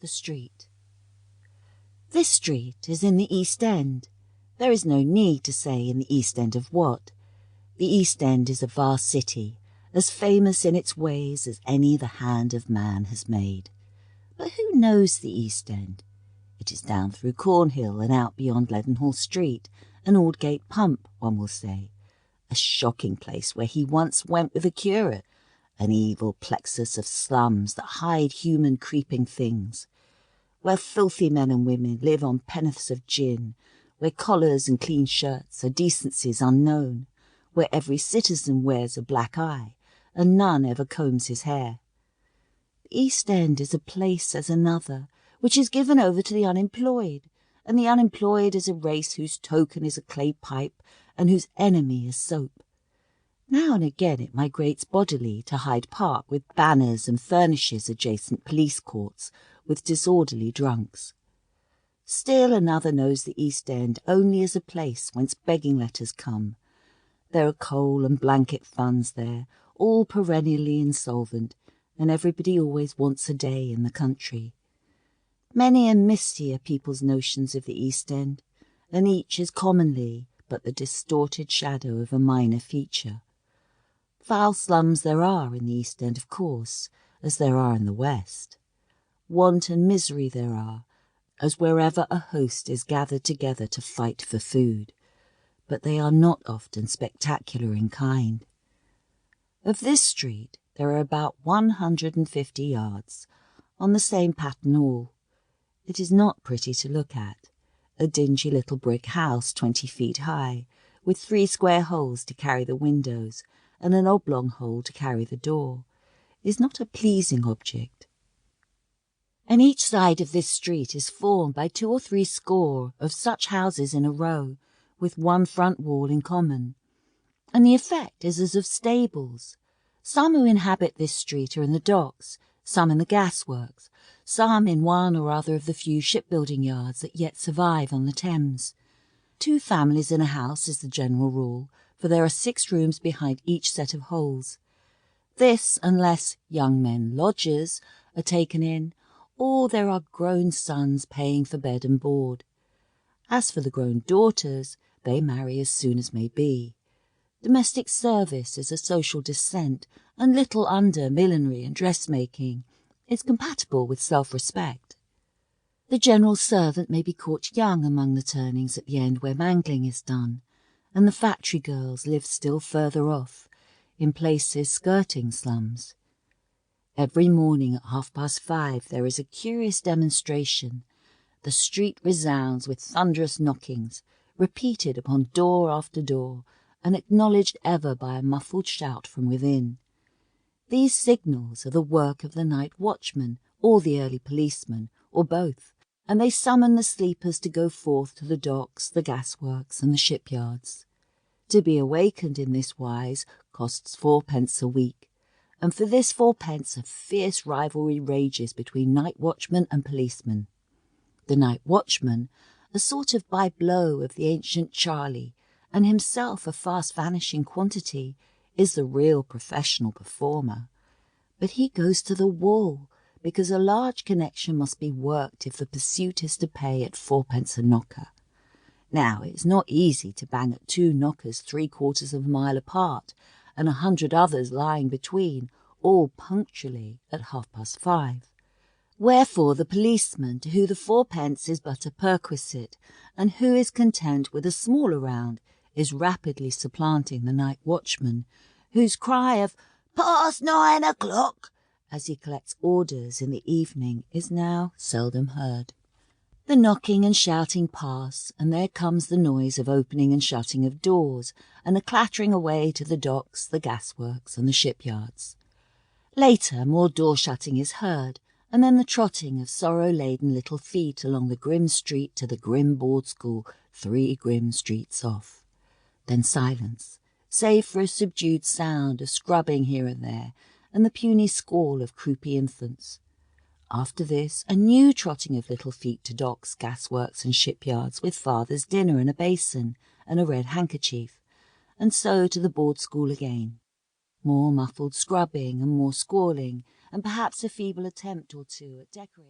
the street. This street is in the East End. There is no need to say in the East End of what. The East End is a vast city, as famous in its ways as any the hand of man has made. But who knows the East End? It is down through Cornhill and out beyond Leadenhall Street, an Aldgate pump, one will say. A shocking place where he once went with a curate, an evil plexus of slums that hide human creeping things, where filthy men and women live on penn'orths of gin, where collars and clean shirts are decencies unknown, where every citizen wears a black eye, and none ever combs his hair. The East End is a place as another, which is given over to the unemployed, and the unemployed is a race whose token is a clay pipe, and whose enemy is soap. Now and again it migrates bodily to Hyde Park with banners and furnishes adjacent police courts with disorderly drunks. Still another knows the East End only as a place whence begging letters come. There are coal and blanket funds there, all perennially insolvent, and everybody always wants a day in the country. Many and misty are people's notions of the East End, and each is commonly but the distorted shadow of a minor feature. Foul slums there are in the East End, of course, as there are in the West. Want and misery there are, as wherever a host is gathered together to fight for food, but they are not often spectacular in kind. Of this street there are about 150 yards, on the same pattern all. It is not pretty to look at. A dingy little brick house 20 feet high, with 3 square holes to carry the windows and an oblong hole to carry the door, is not a pleasing object. And each side of this street is formed by 2 or 3 score of such houses in a row, with one front wall in common, and the effect is as of stables. Some who inhabit this street are in the docks, some in the gasworks, some in one or other of the few shipbuilding yards that yet survive on the Thames. 2 families in a house is the general rule, for there are 6 rooms behind each set of holes. This, unless young men lodgers are taken in, or there are grown sons paying for bed and board. As for the grown daughters, they marry as soon as may be. Domestic service is a social descent, and little under millinery and dressmaking is compatible with self-respect. The general servant may be caught young among the turnings at the end where mangling is done, and the factory girls live still further off, in places skirting slums. Every morning at 5:30 there is a curious demonstration. The street resounds with thunderous knockings, repeated upon door after door, and acknowledged ever by a muffled shout from within. These signals are the work of the night watchman, or the early policeman, or both, and they summon the sleepers to go forth to the docks, the gasworks, and the shipyards. To be awakened in this wise costs 4d. a week, and for this 4d. a fierce rivalry rages between night watchman and policeman. The night watchman, a sort of by-blow of the ancient Charlie, and himself a fast-vanishing quantity, is the real professional performer. But he goes to the wall, because a large connection must be worked if the pursuit is to pay at 4d. a knocker. Now, it is not easy to bang at 2 knockers 3/4 of a mile apart, and 100 others lying between, all punctually at 5:30. Wherefore the policeman, to who the 4d. is but a perquisite, and who is content with a smaller round, is rapidly supplanting the night watchman, whose cry of "Past 9 o'clock," as he collects orders in the evening, is now seldom heard. The knocking and shouting pass, and there comes the noise of opening and shutting of doors, and a clattering away to the docks, the gasworks, and the shipyards. Later, more door-shutting is heard, and then the trotting of sorrow-laden little feet along the grim street to the grim board school 3 grim streets off. Then silence, save for a subdued sound of scrubbing here and there, and the puny squall of croupy infants. After this, a new trotting of little feet to docks, gasworks, and shipyards, with father's dinner in a basin and a red handkerchief, and so to the board school again. More muffled scrubbing and more squalling, and perhaps a feeble attempt or two at decorating.